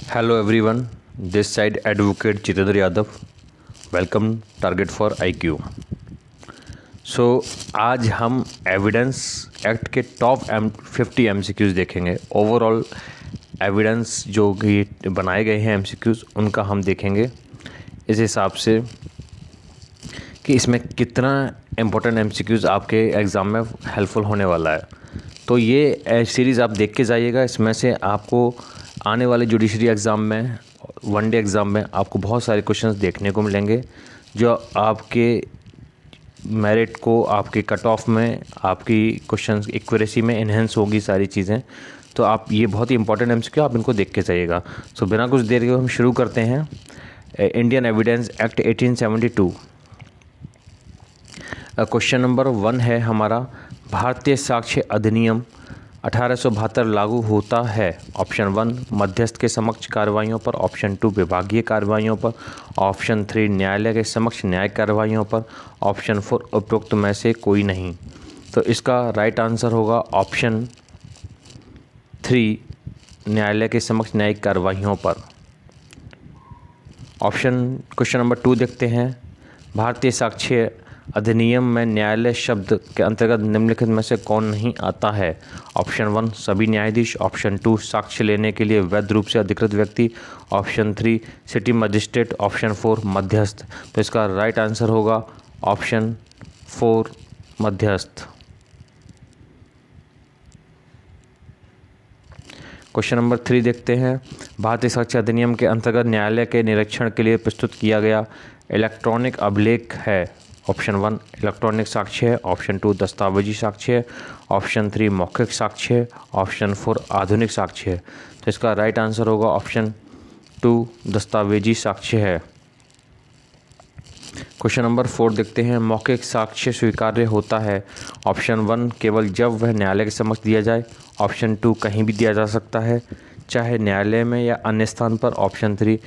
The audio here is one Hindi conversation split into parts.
Hello everyone, this side advocate Jitendra Yadav. Welcome target for IQ. आज हम एविडेंस एक्ट के टॉप 50 एमसीक्यूज़ देखेंगे। ओवरऑल एविडेंस जो कि बनाए गए हैं एमसीक्यूज़ उनका हम देखेंगे इस हिसाब से कि इसमें कितना इम्पोर्टेंट एमसीक्यूज़ आपके एग्ज़ाम में हेल्पफुल होने वाला है। तो ये सीरीज़ आप देख के जाइएगा। इसमें से आपको आने वाले जुडिशरी एग्ज़ाम में, वनडे एग्ज़ाम में आपको बहुत सारे क्वेश्चंस देखने को मिलेंगे जो आपके मेरिट को, आपके कट ऑफ में, आपकी क्वेश्चंस एक्यूरेसी में इन्हेंस होगी सारी चीज़ें। तो आप ये बहुत ही इंपॉर्टेंट एमसीक्यू आप इनको देख के जाइएगा। बिना कुछ देर के हम शुरू करते हैं। Indian evidence act 1872 question number 1 है हमारा, भारतीय साक्ष्य अधिनियम 1872 लागू होता है। ऑप्शन 1 मध्यस्थ के समक्ष कार्रवाइयों पर, ऑप्शन 2 विभागीय कार्रवाइयों पर, ऑप्शन 3 न्यायालय के समक्ष न्यायिक कार्रवाइयों पर, ऑप्शन 4 उपरोक्त में से कोई नहीं। तो इसका राइट आंसर होगा ऑप्शन 3 न्यायालय के समक्ष न्यायिक कार्रवाइयों पर। क्वेश्चन नंबर 2 देखते हैं, भारतीय साक्ष्य अधिनियम में न्यायालय शब्द के अंतर्गत निम्नलिखित में से कौन नहीं आता है। ऑप्शन 1 सभी न्यायाधीश, ऑप्शन 2 साक्ष्य लेने के लिए वैध रूप से अधिकृत व्यक्ति, ऑप्शन 3 सिटी मजिस्ट्रेट, ऑप्शन 4 मध्यस्थ। तो इसका राइट आंसर होगा ऑप्शन 4 मध्यस्थ। क्वेश्चन नंबर 3 देखते हैं, भारतीय साक्ष्य अधिनियम के अंतर्गत न्यायालय के निरीक्षण के लिए प्रस्तुत किया गया इलेक्ट्रॉनिक अभिलेख है। ऑप्शन 1 इलेक्ट्रॉनिक साक्ष्य है, ऑप्शन 2 दस्तावेजी साक्ष्य है, ऑप्शन 3 मौखिक साक्ष्य है, ऑप्शन 4 आधुनिक साक्ष्य है। तो इसका राइट आंसर होगा ऑप्शन 2 दस्तावेजी साक्ष्य है। क्वेश्चन नंबर 4 देखते हैं, मौखिक साक्ष्य स्वीकार्य होता है। ऑप्शन 1 केवल जब वह न्यायालय के समक्ष दिया जाए, ऑप्शन 2 कहीं भी दिया जा सकता है चाहे न्यायालय में या अन्य स्थान पर, ऑप्शन 3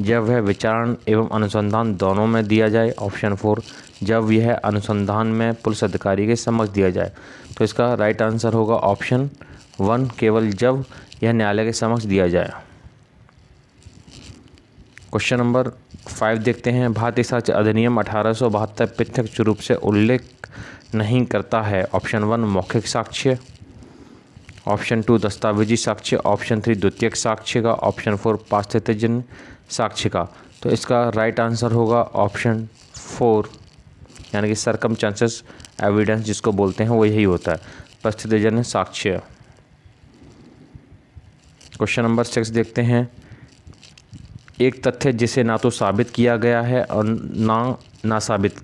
जब वह विचारण एवं अनुसंधान दोनों में दिया जाए, ऑप्शन 4 जब यह अनुसंधान में पुलिस अधिकारी के समक्ष दिया जाए। तो इसका राइट आंसर होगा ऑप्शन 1 केवल जब यह न्यायालय के समक्ष दिया जाए। क्वेश्चन नंबर 5 देखते हैं, भारतीय साक्ष्य अधिनियम 1872 प्रत्यक्ष रूप से उल्लेख नहीं करता है। ऑप्शन 1 मौखिक साक्ष्य, ऑप्शन 2 दस्तावेजी साक्ष्य, ऑप्शन 3 द्वितीयक साक्ष्य का, ऑप्शन 4 पास्थित्यजन्य साक्ष्य का। तो इसका राइट आंसर होगा ऑप्शन 4 यानी कि सर्कमस्टेंसेस एविडेंस जिसको बोलते हैं वो यही होता है, पास्थित्यजन्य साक्ष्य। क्वेश्चन नंबर 6 देखते हैं, एक तथ्य जिसे ना तो साबित किया गया है और ना साबित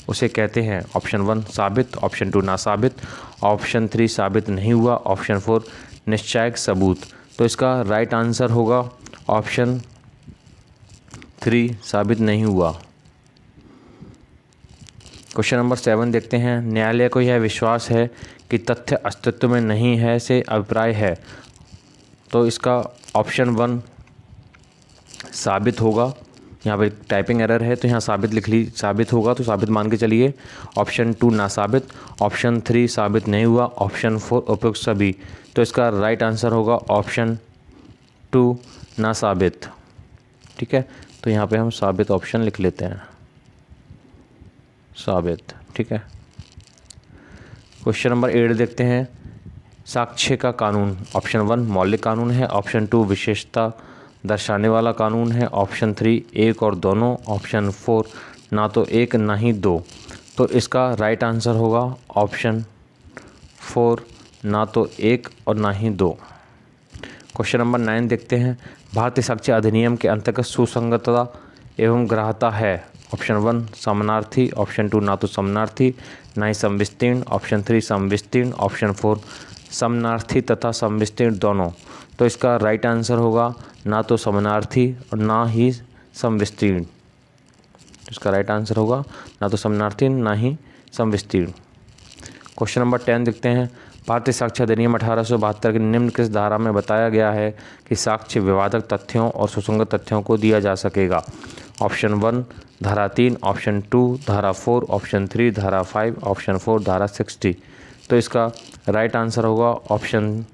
उसे कहते हैं। ऑप्शन 1 साबित, ऑप्शन 2 ना साबित, ऑप्शन 3 साबित नहीं हुआ, ऑप्शन 4 निश्चायक सबूत। तो इसका राइट आंसर होगा ऑप्शन 3 साबित नहीं हुआ। क्वेश्चन नंबर 7 देखते हैं, न्यायालय को यह विश्वास है कि तथ्य अस्तित्व में नहीं है से अभिप्राय है। तो इसका ऑप्शन 1 साबित होगा। यहाँ पर टाइपिंग एरर है तो यहाँ साबित लिख ली, साबित होगा तो साबित मान के चलिए। ऑप्शन 2 ना साबित, ऑप्शन 3 साबित नहीं हुआ, ऑप्शन 4 उपयुक्त सभी। तो इसका राइट आंसर होगा ऑप्शन 2 ना साबित। ठीक है, तो यहाँ पे हम साबित ऑप्शन लिख लेते हैं, साबित। ठीक है, क्वेश्चन नंबर 8 देखते हैं, साक्ष्य का कानून। ऑप्शन 1 मौलिक कानून है, ऑप्शन 2 विशेषता दर्शाने वाला कानून है, ऑप्शन 3 एक और दोनों, ऑप्शन 4 ना तो एक ना ही दो। तो इसका राइट आंसर होगा ऑप्शन 4 ना तो एक और ना ही दो। क्वेश्चन नंबर 9 देखते हैं, भारतीय साक्ष्य अधिनियम के अंतर्गत सुसंगतता एवं ग्राह्यता है। ऑप्शन 1 समानार्थी, ऑप्शन 2 ना तो समानार्थी ना ही समविस्तीर्ण, ऑप्शन 3 समविस्तीर्ण, ऑप्शन 4 समानार्थी तथा समविस्तीर्ण दोनों। तो इसका राइट आंसर होगा ना तो समानार्थी और ना ही समविस्तीर्ण। इसका राइट आंसर होगा ना तो समानार्थी ना ही समविस्तीर्ण। क्वेश्चन नंबर 10 देखते हैं, भारतीय साक्ष्य अधिनियम 1872 के निम्न किस धारा में बताया गया है कि साक्ष्य विवादक तथ्यों और सुसंगत तथ्यों को दिया जा सकेगा। ऑप्शन 1 धारा 3, ऑप्शन 2 धारा 4, ऑप्शन 3 धारा 5, ऑप्शन 4 धारा 60। तो इसका राइट आंसर होगा ऑप्शन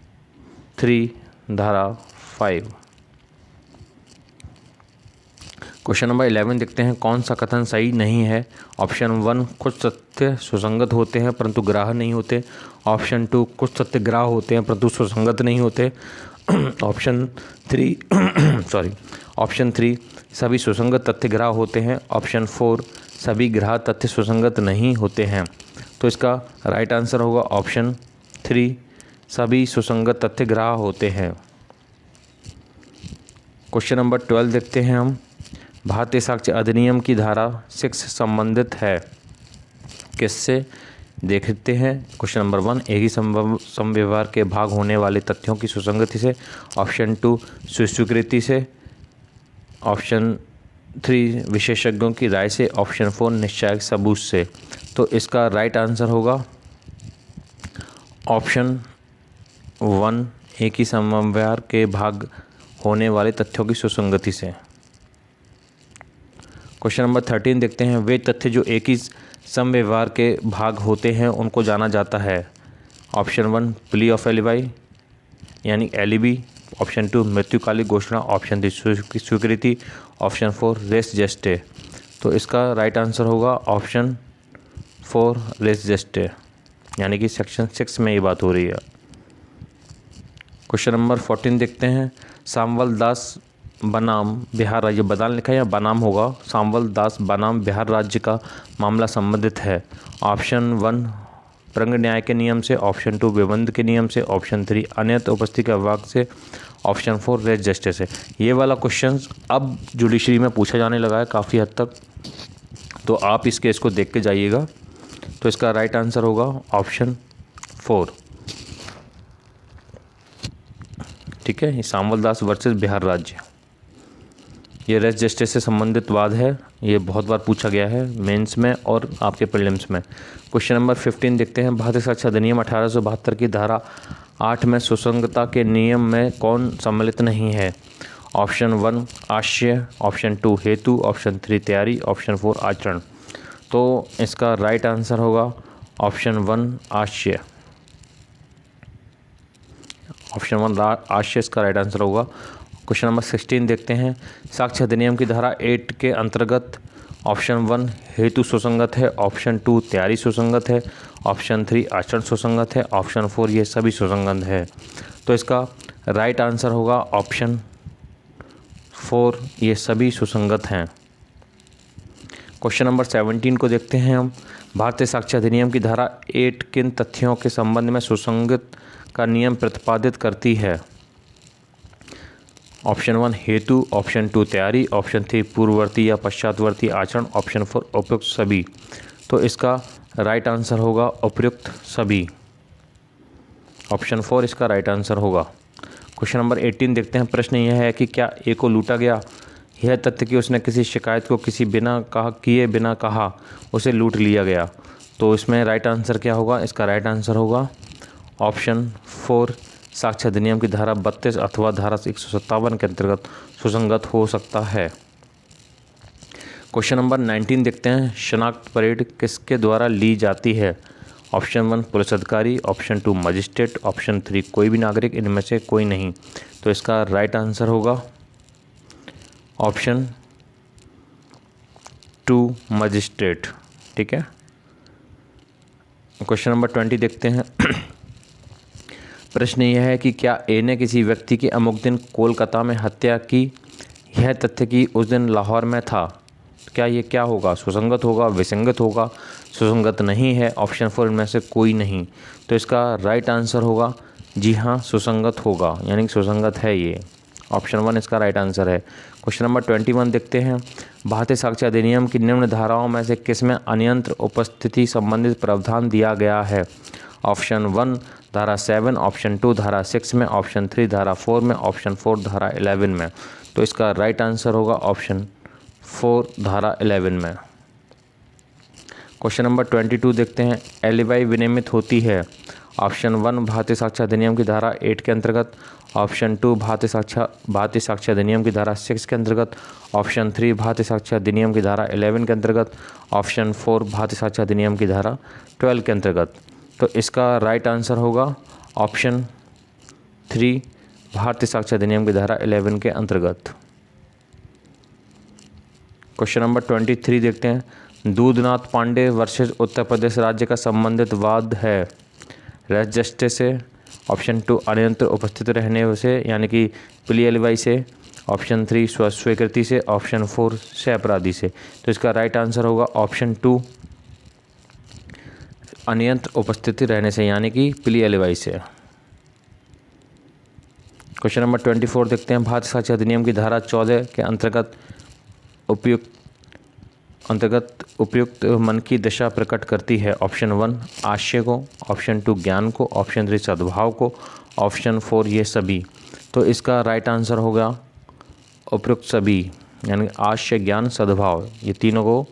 3 धारा 5। क्वेश्चन नंबर 11 देखते हैं, कौन सा कथन सही नहीं है। ऑप्शन 1 कुछ तथ्य सुसंगत होते हैं परंतु ग्राह्य नहीं होते। ऑप्शन 2 कुछ तथ्य ग्राह्य होते हैं परंतु सुसंगत नहीं होते। ऑप्शन 3 सभी सुसंगत तथ्य ग्राह्य होते हैं। ऑप्शन 4 सभी ग्राह्य तथ्य सुसंगत नहीं होते हैं। तो इसका राइट आंसर होगा ऑप्शन 3 सभी सुसंगत तथ्य ग्राह्य होते हैं। क्वेश्चन नंबर 12 देखते हैं हम, भारतीय साक्ष्य अधिनियम की धारा 6 संबंधित है किससे, देखते हैं। क्वेश्चन नंबर 1 एक ही समव्यवहार के भाग होने वाले तथ्यों की सुसंगति से। ऑप्शन 2 स्वीकृति से। ऑप्शन 3 विशेषज्ञों की राय से। ऑप्शन 4 निश्चायक सबूत से। तो इसका राइट आंसर होगा ऑप्शन 1 एक ही समव्यवहार के भाग होने वाले तथ्यों की सुसंगति से। क्वेश्चन नंबर 13 देखते हैं, वे तथ्य जो एक ही समव्यवहार के भाग होते हैं उनको जाना जाता है। ऑप्शन 1 प्ली ऑफ एलिबाई यानी एलिबी। ऑप्शन 2 मृत्युकालिक घोषणा। ऑप्शन 3 स्वीकृति। Option 4 race जेस्टे। तो इसका राइट आंसर होगा ऑप्शन 4 रेस जेस्टे, यानी कि सेक्शन 6 में ये बात हो रही है। क्वेश्चन नंबर 14 देखते हैं, साम्वल दास बनाम बिहार राज्य, बदान लिखा है या बनाम होगा, साम्वल दास बनाम बिहार राज्य का मामला संबंधित है। ऑप्शन 1 प्रंग न्याय के नियम से। ऑप्शन 2 विबंध के नियम से। ऑप्शन 3 अन्यत्र उपस्थिति के अभाव से। ऑप्शन 4 रेस जस्टिस से। ये वाला क्वेश्चन अब जुडिशरी में पूछा जाने लगा है काफ़ी हद तक, तो आप इस केस को देख के जाइएगा। तो इसका राइट आंसर होगा ऑप्शन 4। ठीक है, ये साम्वल दास वर्सेस बिहार राज्य, ये रेस जस्टिस से संबंधित वाद है। ये बहुत बार पूछा गया है मेंस में और आपके प्रीलिम्स में। क्वेश्चन नंबर 15 देखते हैं, भारतीय साक्ष्य अधिनियम 1872 की धारा 8 में सुसंगतता के नियम में कौन सम्मिलित नहीं है। ऑप्शन 1 आशय। ऑप्शन 2 हेतु। ऑप्शन 3 तैयारी। ऑप्शन 4 आचरण। तो इसका राइट आंसर होगा ऑप्शन 1 आशय। ऑप्शन 1 आशय इसका राइट आंसर होगा। क्वेश्चन नंबर 16 देखते हैं, साक्ष्य अधिनियम की धारा 8 के अंतर्गत ऑप्शन 1 हेतु सुसंगत है। ऑप्शन 2 तैयारी सुसंगत है। ऑप्शन 3 आचरण सुसंगत है। ऑप्शन 4 ये सभी सुसंगत है। तो इसका राइट आंसर होगा ऑप्शन 4 ये सभी सुसंगत हैं। क्वेश्चन नंबर 17 को देखते हैं हम, भारतीय साक्ष्य अधिनियम की धारा 8 किन तथ्यों के संबंध में सुसंगत का नियम प्रतिपादित करती है। ऑप्शन 1 हेतु। ऑप्शन 2 तैयारी। ऑप्शन 3 पूर्ववर्ती या पश्चातवर्ती आचरण। ऑप्शन 4 उपयुक्त सभी। तो इसका राइट आंसर होगा उपयुक्त सभी। ऑप्शन 4 इसका राइट आंसर होगा। क्वेश्चन नंबर 18 देखते हैं, प्रश्न यह है कि क्या ए को लूटा गया। यह तथ्य कि उसने किसी शिकायत को किए बिना कहा उसे लूट लिया गया। तो इसमें राइट आंसर क्या होगा, इसका राइट आंसर होगा ऑप्शन 4 साक्ष्य अधिनियम की धारा 32 अथवा धारा 157 के अंतर्गत सुसंगत हो सकता है। क्वेश्चन नंबर 19 देखते हैं, शनाख्त परेड किसके द्वारा ली जाती है। ऑप्शन 1 पुलिस अधिकारी। Option 2 magistrate. ऑप्शन 3 कोई भी नागरिक, इनमें से कोई नहीं। तो इसका राइट आंसर होगा ऑप्शन 2 मजिस्ट्रेट। ठीक है। क्वेश्चन नंबर 20 देखते हैं, प्रश्न यह है कि क्या ए ने किसी व्यक्ति की अमुक दिन कोलकाता में हत्या की, यह तथ्य कि उस दिन लाहौर में था, क्या ये क्या होगा, सुसंगत होगा, विसंगत होगा, सुसंगत नहीं है। ऑप्शन 4 इनमें से कोई नहीं। तो इसका राइट आंसर होगा जी हाँ सुसंगत होगा, यानी कि सुसंगत है ये। ऑप्शन 1 इसका राइट आंसर है। क्वेश्चन नंबर 21 देखते हैं, भारतीय साक्ष्य अधिनियम की निम्न धाराओं में से किसमें अन्यंत्र उपस्थिति संबंधित प्रावधान दिया गया है। ऑप्शन 1 धारा 7। ऑप्शन 2 धारा 6 में। ऑप्शन 3 धारा 4 में। ऑप्शन 4 धारा 11 में। तो इसका राइट आंसर होगा ऑप्शन 4 धारा 11 में। क्वेश्चन नंबर 22 देखते हैं, एलिबाई विनियमित होती है। ऑप्शन 1 भारतीय साक्ष्य अधिनियम की धारा 8 के अंतर्गत। ऑप्शन 2 भारतीय साक्ष्य अधिनियम की धारा 6 के अंतर्गत। ऑप्शन 3 भारतीय साक्ष्य अधिनियम की धारा 11 के अंतर्गत। ऑप्शन 4 भारतीय साक्ष्य अधिनियम की धारा 12 के अंतर्गत। तो इसका राइट आंसर होगा ऑप्शन 3 भारतीय साक्ष्य अधिनियम की धारा 11 के अंतर्गत। क्वेश्चन नंबर 23 देखते हैं। दूधनाथ पांडे वर्सेस उत्तर प्रदेश राज्य का संबंधित वाद है रेस्ट जस्टिस से, ऑप्शन 2 अनियंत्रित उपस्थित रहने से यानी कि प्ली एलिवाई से, ऑप्शन 3 स्वीकृति से, ऑप्शन 4 से अपराधी से। तो इसका राइट आंसर होगा ऑप्शन 2 अनियंत्रित उपस्थिति रहने से यानी कि प्ली एलिवाई से। क्वेश्चन नंबर 24 देखते हैं। भारतीय साक्ष्य अधिनियम की धारा 14 के अंतर्गत उपयुक्त मन की दशा प्रकट करती है। ऑप्शन 1 आशय को, ऑप्शन 2 ज्ञान को, ऑप्शन 3 सद्भाव को, ऑप्शन 4 ये सभी। तो इसका राइट आंसर होगा उपयुक्त सभी यानी आशय, ज्ञान, सद्भाव, ये तीनों को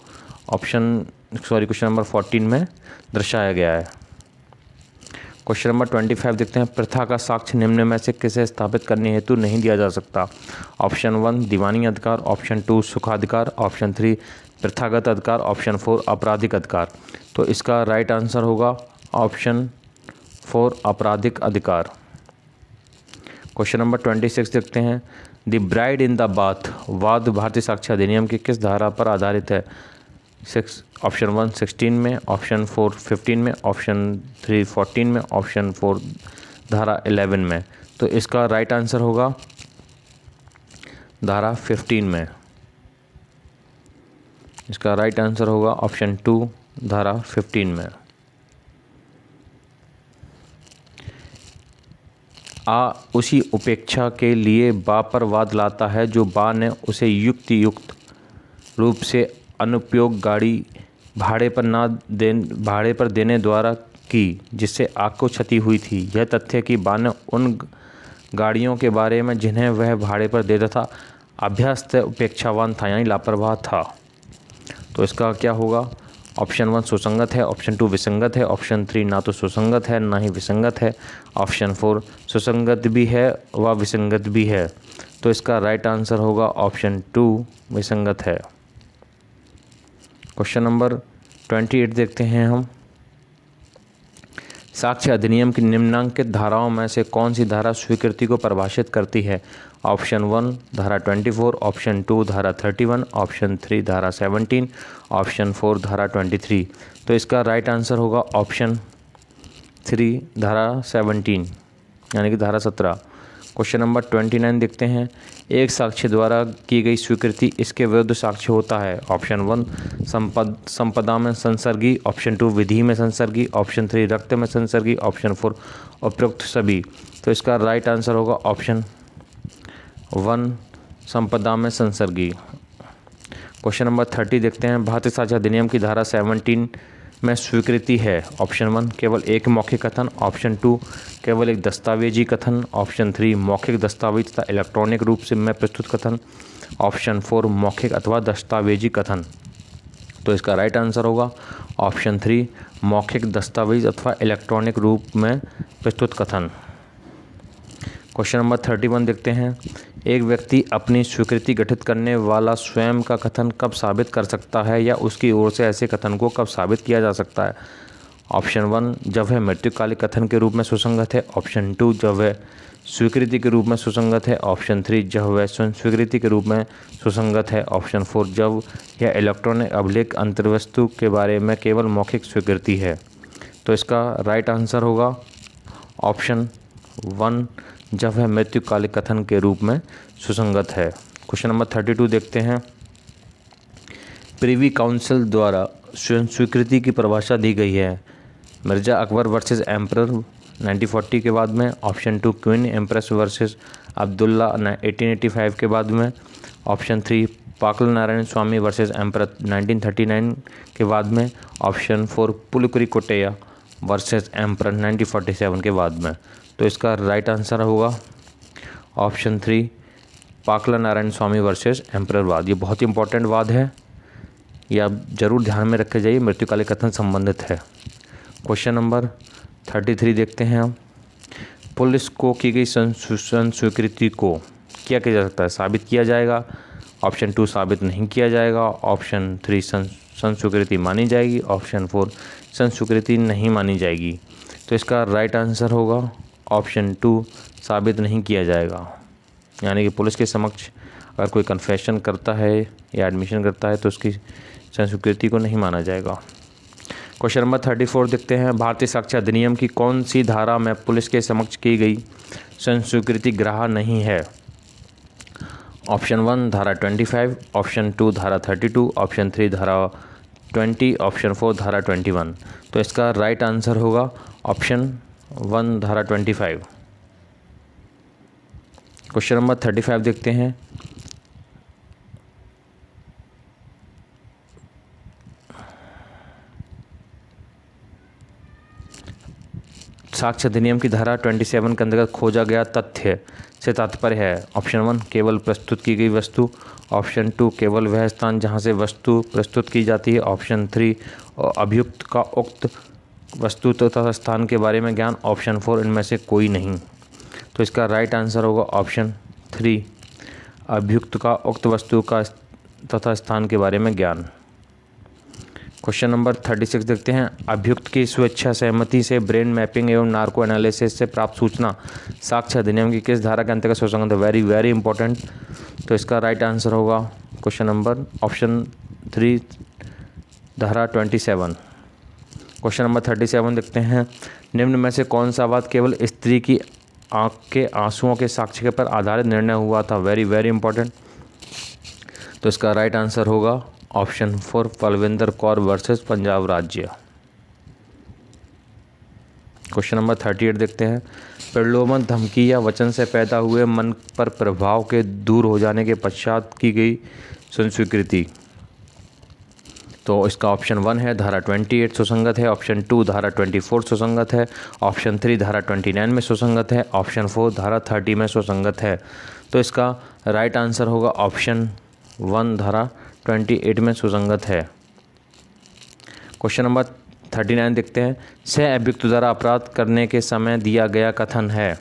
क्वेश्चन नंबर 14 में दर्शाया गया है। क्वेश्चन नंबर 25 देखते हैं। प्रथा का साक्ष्य निम्न में से किसे स्थापित करने हेतु नहीं दिया जा सकता। ऑप्शन 1 दीवानी अधिकार, ऑप्शन 2 सुखाधिकार, ऑप्शन 3 प्रथागत अधिकार, ऑप्शन 4 आपराधिक अधिकार। तो इसका राइट आंसर होगा ऑप्शन 4 आपराधिक अधिकार। क्वेश्चन नंबर 26 देखते हैं। The bride in the bath वाद भारतीय साक्ष्य अधिनियम की किस धारा पर आधारित है। ऑप्शन 1 16 में, ऑप्शन 4 15 में, ऑप्शन 3 14 में, ऑप्शन 4 धारा 11 में। तो इसका राइट आंसर होगा धारा 15 में। इसका राइट आंसर होगा ऑप्शन 2 धारा 15 में। आ उसी उपेक्षा के लिए बा पर वाद लाता है जो बा ने उसे युक्त रूप से अनुपयोग गाड़ी भाड़े पर देने द्वारा की जिससे आग को क्षति हुई थी। यह तथ्य कि बा ने उन गाड़ियों के बारे में जिन्हें वह भाड़े पर देता था अभ्यस्त उपेक्षावान था यानी लापरवाह था। तो इसका क्या होगा। ऑप्शन 1 सुसंगत है, ऑप्शन 2 विसंगत है, ऑप्शन 3 ना तो सुसंगत है ना ही विसंगत है, ऑप्शन 4 सुसंगत भी है व विसंगत भी है। तो इसका राइट आंसर होगा ऑप्शन 2 विसंगत है। क्वेश्चन नंबर 28 देखते हैं हम। साक्ष्य अधिनियम की निम्नांकित धाराओं में से कौन सी धारा स्वीकृति को परिभाषित करती है। ऑप्शन 1 धारा 24, ऑप्शन 2 धारा 31, ऑप्शन 3 धारा 17, ऑप्शन 4 धारा 23। तो इसका राइट आंसर होगा ऑप्शन 3 धारा 17 यानी कि धारा 17। क्वेश्चन नंबर 29 देखते हैं। एक साक्ष्य द्वारा की गई स्वीकृति इसके विरुद्ध साक्ष्य होता है। ऑप्शन 1 संपदा में संसर्गी, ऑप्शन 2 विधि में संसर्गी, ऑप्शन 3 रक्त में संसर्गी, ऑप्शन 4 उपयुक्त सभी। तो इसका राइट आंसर होगा ऑप्शन 1 संपदा में संसर्गी। क्वेश्चन नंबर 30 देखते हैं। भारतीय साक्ष्य अधिनियम की धारा 17 में स्वीकृति है। ऑप्शन 1 केवल एक मौखिक कथन, ऑप्शन 2 केवल एक दस्तावेजी कथन, ऑप्शन 3 मौखिक दस्तावेज तथा इलेक्ट्रॉनिक रूप से में प्रस्तुत कथन, ऑप्शन 4 मौखिक अथवा दस्तावेजी कथन। तो इसका राइट आंसर होगा ऑप्शन 3 मौखिक दस्तावेज अथवा इलेक्ट्रॉनिक रूप में प्रस्तुत कथन। क्वेश्चन नंबर 31 देखते हैं। एक व्यक्ति अपनी स्वीकृति गठित करने वाला स्वयं का कथन कब साबित कर सकता है या उसकी ओर से ऐसे कथन को कब साबित किया जा सकता है। ऑप्शन 1 जब वह मृत्युकालिक कथन के रूप में सुसंगत है, ऑप्शन 2 जब वह स्वीकृति के रूप में सुसंगत है, ऑप्शन 3 जब वह स्वयं स्वीकृति के रूप में सुसंगत है, ऑप्शन 4 जब यह इलेक्ट्रॉनिक अभिलेख अंतर्वस्तु के बारे में केवल मौखिक स्वीकृति है। तो इसका राइट आंसर होगा ऑप्शन 1 जब वह मृत्युकालिक कथन के रूप में सुसंगत है। क्वेश्चन नंबर 32 देखते हैं। प्रिवी काउंसिल द्वारा स्वयं स्वीकृति की परिभाषा दी गई है। मिर्जा अकबर वर्सेस एम्परर 1940 के बाद में, option 2 queen Empress versus Abdullah 1885 के बाद में, ऑप्शन 3 पाकल नारायण स्वामी वर्सेस एम्परर 1939 के बाद में, ऑप्शन 4 पुलकुरी कोट्टैया वर्सेस एम्परर 1947 के बाद में। तो इसका राइट आंसर होगा ऑप्शन 3 पाकल नारायण स्वामी वर्सेस एम्परर वाद। ये बहुत ही इंपॉर्टेंट वाद है, ये आप जरूर ध्यान में रखे जाइए, मृत्युकालिक कथन संबंधित है। क्वेश्चन नंबर 33 देखते हैं हम। पुलिस को की गई स्वीकृति को क्या किया जा सकता है, साबित किया जाएगा। ऑप्शन 2 साबित नहीं किया जाएगा, ऑप्शन 3 स्वीकृति मानी जाएगी, ऑप्शन 4 स्वीकृति नहीं मानी जाएगी। तो इसका राइट आंसर होगा ऑप्शन 2 साबित नहीं किया जाएगा। यानी कि पुलिस के समक्ष अगर कोई कन्फेशन करता है या एडमिशन करता है तो उसकी संस्वीकृति को नहीं माना जाएगा। क्वेश्चन नंबर 34 देखते हैं, भारतीय साक्ष्य अधिनियम की कौन सी धारा में पुलिस के समक्ष की गई संस्वीकृति ग्राह्य नहीं है? ऑप्शन 1 धारा 25, ऑप्शन 2 धारा 32, ऑप्शन 3 धारा 20, ऑप्शन 4 धारा 21। तो इसका राइट आंसर होगा ऑप्शन 1 धारा 25। क्वेश्चन नंबर 35 देखते हैं, साक्ष्य अधिनियम की धारा 27 के अंतर्गत खोजा गया तथ्य से तात्पर्य है। ऑप्शन 1 केवल प्रस्तुत की गई वस्तु, ऑप्शन 2 केवल वह स्थान जहां से वस्तु प्रस्तुत की जाती है, ऑप्शन 3 अभियुक्त का उक्त वस्तु तथा स्थान के बारे में ज्ञान, ऑप्शन 4 इनमें से कोई नहीं। तो इसका राइट आंसर होगा ऑप्शन 3 अभियुक्त का उक्त वस्तु का तथा स्थान के बारे में ज्ञान। क्वेश्चन नंबर 36 देखते हैं, अभियुक्त की स्वेच्छा सहमति से ब्रेन मैपिंग एवं नार्को एनालिसिस से प्राप्त सूचना साक्ष्य अधिनियम की किस धारा के अंतर्गत सुसंगत है? Very very important. तो इसका राइट आंसर होगा क्वेश्चन नंबर ऑप्शन 3 धारा 27। क्वेश्चन नंबर 37 देखते हैं, निम्न में से कौन सा बात केवल स्त्री की आंख के आंसुओं के साक्ष्य पर आधारित निर्णय हुआ था? Very very important. तो इसका राइट आंसर होगा ऑप्शन 4 पलविंदर कौर वर्सेस पंजाब राज्य। क्वेश्चन नंबर 38 देखते हैं, प्रलोभन धमकी या वचन से पैदा हुए मन पर प्रभाव के दूर हो जाने के पश्चात की गई संस्वीकृति। तो इसका ऑप्शन 1 है धारा 28 सुसंगत है, ऑप्शन 2 धारा 24 सुसंगत है, ऑप्शन 3 धारा 29 में सुसंगत है, ऑप्शन 4 धारा 30 में सुसंगत है। तो इसका राइट आंसर होगा ऑप्शन 1 धारा 28 में सुसंगत है। क्वेश्चन नंबर 39 देखते हैं, सह अभियुक्त द्वारा अपराध करने के समय दिया गया कथन है।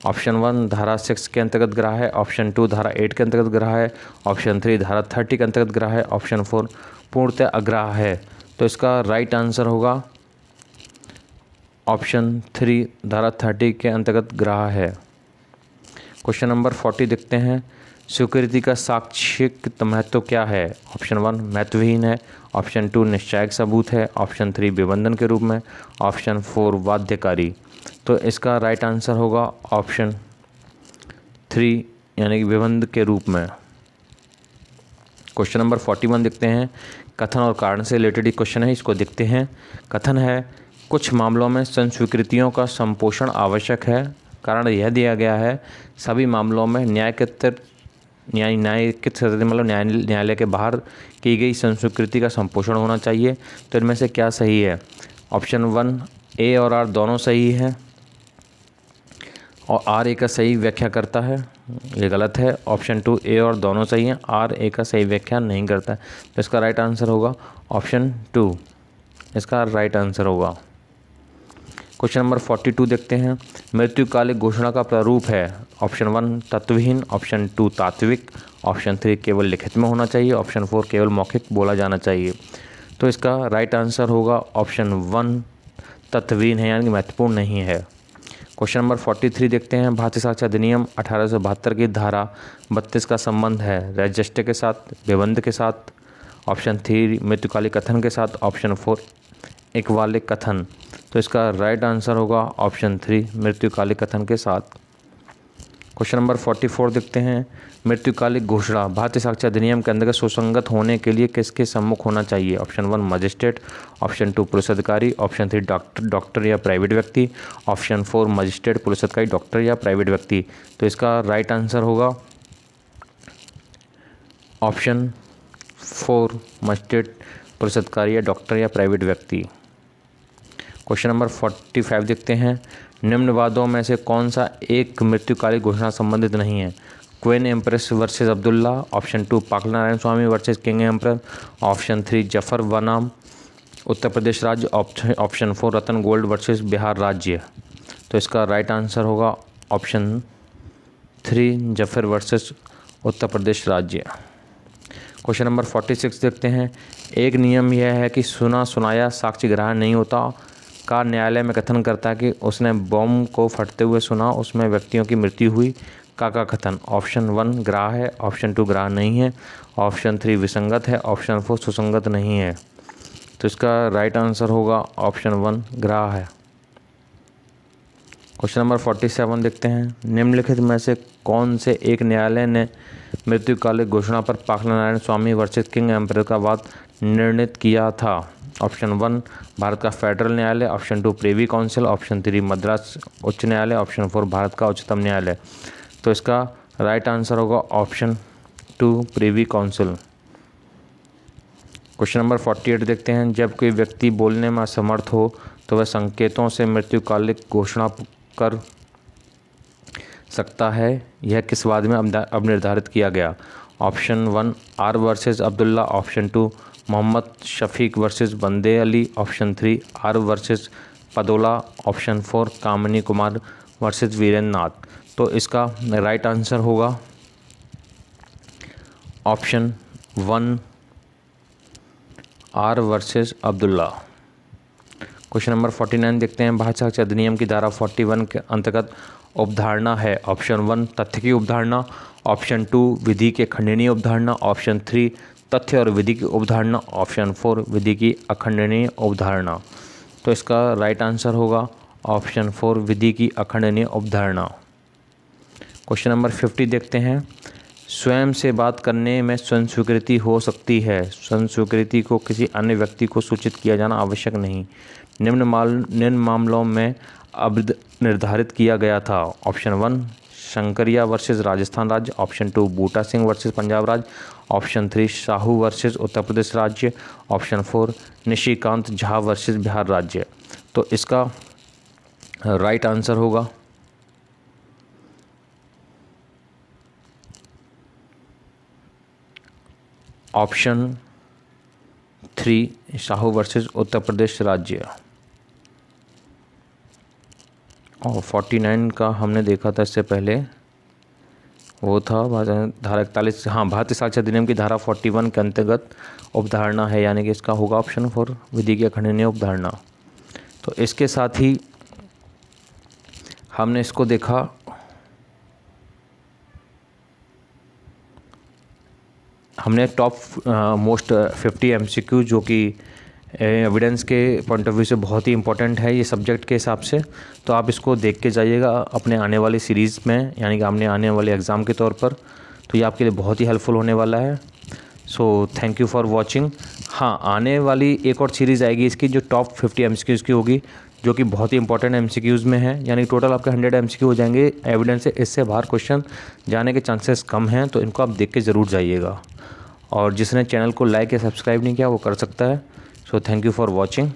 ऑप्शन 1 धारा 6 के अंतर्गत ग्राह्य है, ऑप्शन 2 धारा 8 के अंतर्गत ग्राह्य है, ऑप्शन 3 धारा 30 के अंतर्गत ग्राह्य है, ऑप्शन 4 पूर्णतः अग्राह्य है। तो इसका राइट आंसर होगा ऑप्शन 3 धारा 30 के अंतर्गत ग्राह्य है। क्वेश्चन नंबर 40 देखते हैं, स्वीकृति का साक्ष्यिक महत्व क्या है? ऑप्शन 1 महत्वहीन है, ऑप्शन 2 निश्चायक सबूत है, ऑप्शन 3 विबंधन के रूप में, ऑप्शन 4 बाध्यकारी। तो इसका राइट आंसर होगा ऑप्शन 3 यानी कि विबंध के रूप में। क्वेश्चन नंबर 41 देखते हैं, कथन और कारण से रिलेटेड ही क्वेश्चन है, इसको देखते हैं। कथन है, कुछ मामलों में संस्वीकृतियों का संपोषण आवश्यक है। कारण यह दिया गया है, सभी मामलों में मतलब न्यायालय के बाहर की गई संस्वीकृति का संपोषण होना चाहिए। तो इनमें से क्या सही है? ऑप्शन 1 ए और आर दोनों सही है और आर ए का सही व्याख्या करता है, ये गलत है। ऑप्शन 2 ए और दोनों सही हैं, आर ए का सही व्याख्या नहीं करता है। तो इसका राइट आंसर होगा ऑप्शन 2, इसका राइट आंसर होगा। क्वेश्चन नंबर 42 देखते हैं, मृत्युकालिक घोषणा का प्रारूप है। ऑप्शन 1 तत्वहीन, ऑप्शन 2 तात्विक, ऑप्शन 3 केवल लिखित में होना चाहिए, ऑप्शन 4 केवल मौखिक बोला जाना चाहिए। तो इसका राइट आंसर होगा ऑप्शन 1 तत्वहीन है, यानी कि महत्वपूर्ण नहीं है। क्वेश्चन नंबर 43 देखते हैं, भारतीय साक्ष्य अधिनियम 1872 की धारा 32 का संबंध है रजिस्टर के साथ, विबंध के साथ, ऑप्शन 3 मृत्युकालिक कथन के साथ, ऑप्शन 4 इकबालिक कथन। तो इसका राइट आंसर होगा ऑप्शन 3 मृत्युकालिक कथन के साथ। क्वेश्चन नंबर 44 देखते हैं, मृत्युकालिक घोषणा भारतीय साक्ष्य अधिनियम के अंतर्गत सुसंगत होने के लिए किसके सम्मुख होना चाहिए? ऑप्शन 1 मजिस्ट्रेट, ऑप्शन 2 पुलिस अधिकारी, ऑप्शन 3 डॉक्टर या प्राइवेट व्यक्ति, ऑप्शन 4 मजिस्ट्रेट, पुलिस अधिकारी, डॉक्टर या प्राइवेट व्यक्ति। तो इसका राइट आंसर होगा ऑप्शन 4 मजिस्ट्रेट, पुलिस अधिकारी या डॉक्टर या प्राइवेट व्यक्ति। क्वेश्चन नंबर 45 देखते हैं, निम्न वादों में से कौन सा एक मृत्युकालिक घोषणा संबंधित नहीं है? Queen Empress versus Abdullah, option 2 Pakala Narayana Swamy versus King Emperor, option 3 Zafar बनाम उत्तर प्रदेश राज्य, ऑप्शन 4 रतन गोल्ड वर्सेस बिहार राज्य। तो इसका राइट आंसर होगा ऑप्शन 3 जफर वर्सेस उत्तर प्रदेश राज्य। क्वेश्चन नंबर 46 देखते हैं, एक नियम यह है कि सुना सुनाया साक्ष्य ग्रहण नहीं होता का न्यायालय में कथन करता है कि उसने बम को फटते हुए सुना, उसमें व्यक्तियों की मृत्यु हुई। का कथन। ऑप्शन 1 ग्राह है, ऑप्शन 2 ग्राह नहीं है, ऑप्शन 3 विसंगत है, ऑप्शन 4 सुसंगत नहीं है। तो इसका राइट आंसर होगा ऑप्शन 1 ग्राह है। क्वेश्चन नंबर 47 देखते हैं। निम्नलिखित में से कौन से एक न्यायालय ने मृत्युकालिक घोषणा पर पाखलानारायण स्वामी वर्सेस किंग एम्परर का वाद निर्णित किया था? ऑप्शन 1 भारत का फेडरल न्यायालय, option 2 privy council, option 3 Madras उच्च न्यायालय, ऑप्शन 4 भारत का उच्चतम न्यायालय। तो इसका राइट आंसर होगा option 2 privy council. Question number 48 देखते हैं। जब कोई व्यक्ति बोलने में असमर्थ हो तो वह संकेतों से मृत्युकालिक घोषणा कर सकता है, यह किस वाद में अब निर्धारित किया गया? Option 1 R versus Abdullah, option 2 Mohammad Shafiq versus Bande Ali, option 3 R versus Padola, option 4 Kamini Kumar versus Virendra Nath. तो इसका राइट आंसर होगा option 1 R versus Abdullah. Question नंबर 49 देखते हैं। भारत साक्ष्य अधिनियम की धारा 41 के अंतर्गत उपधारणा है। ऑप्शन 1 तथ्य की उपधारणा, ऑप्शन 2 विधि के खंडनीय उपधारणा, ऑप्शन 3 तथ्य और विधि की उपधारणा, ऑप्शन 4 विधि की अखंडनीय उपधारणा। तो इसका राइट आंसर होगा ऑप्शन 4 विधि की अखंडनीय उपधारणा। क्वेश्चन नंबर 50 देखते हैं। स्वयं से बात करने में स्वयं स्वीकृति हो सकती है। स्वयं स्वीकृति को किसी अन्य व्यक्ति को सूचित किया जाना आवश्यक नहीं। निम्न मामलों में अब निर्धारित किया गया था। ऑप्शन 1 शंकरिया वर्सेस राजस्थान राज्य, ऑप्शन 2 बूटा सिंह वर्सेस पंजाब राज्य, ऑप्शन 3 साहू वर्सेस उत्तर प्रदेश राज्य, ऑप्शन 4 निशिकांत झा वर्सेस बिहार राज्य। तो इसका राइट आंसर होगा ऑप्शन 3 साहू वर्सेस उत्तर प्रदेश राज्य। और 49 का हमने देखा था इससे पहले, वो था धारा 41। हाँ, भारतीय साक्ष्य अधिनियम की धारा 41 के अंतर्गत उपधारणा है, यानी कि इसका होगा ऑप्शन 4 विधि की अखंडनीय उपधारणा। तो इसके साथ ही हमने इसको देखा, हमने टॉप मोस्ट 50 MCQ जो कि एविडेंस के पॉइंट ऑफ व्यू से बहुत ही इंपॉर्टेंट है ये सब्जेक्ट के हिसाब से। तो आप इसको देख के जाइएगा अपने आने वाली सीरीज़ में, यानी कि आपने आने वाले एग्ज़ाम के तौर पर। तो ये आपके लिए बहुत ही हेल्पफुल होने वाला है। So thank you for watching. हाँ, आने वाली एक और सीरीज़ आएगी इसकी जो टॉप 50 MCQs की होगी, जो कि बहुत ही इंपॉर्टेंट MCQs में है, यानी टोटल आपके 100 MCQ हो जाएंगे एविडेंस से। इससे बाहर क्वेश्चन जाने के चांसेस कम हैं, तो इनको आप देख के ज़रूर जाइएगा। और जिसने चैनल को लाइक या सब्सक्राइब नहीं किया वो कर सकता है। So thank you for watching.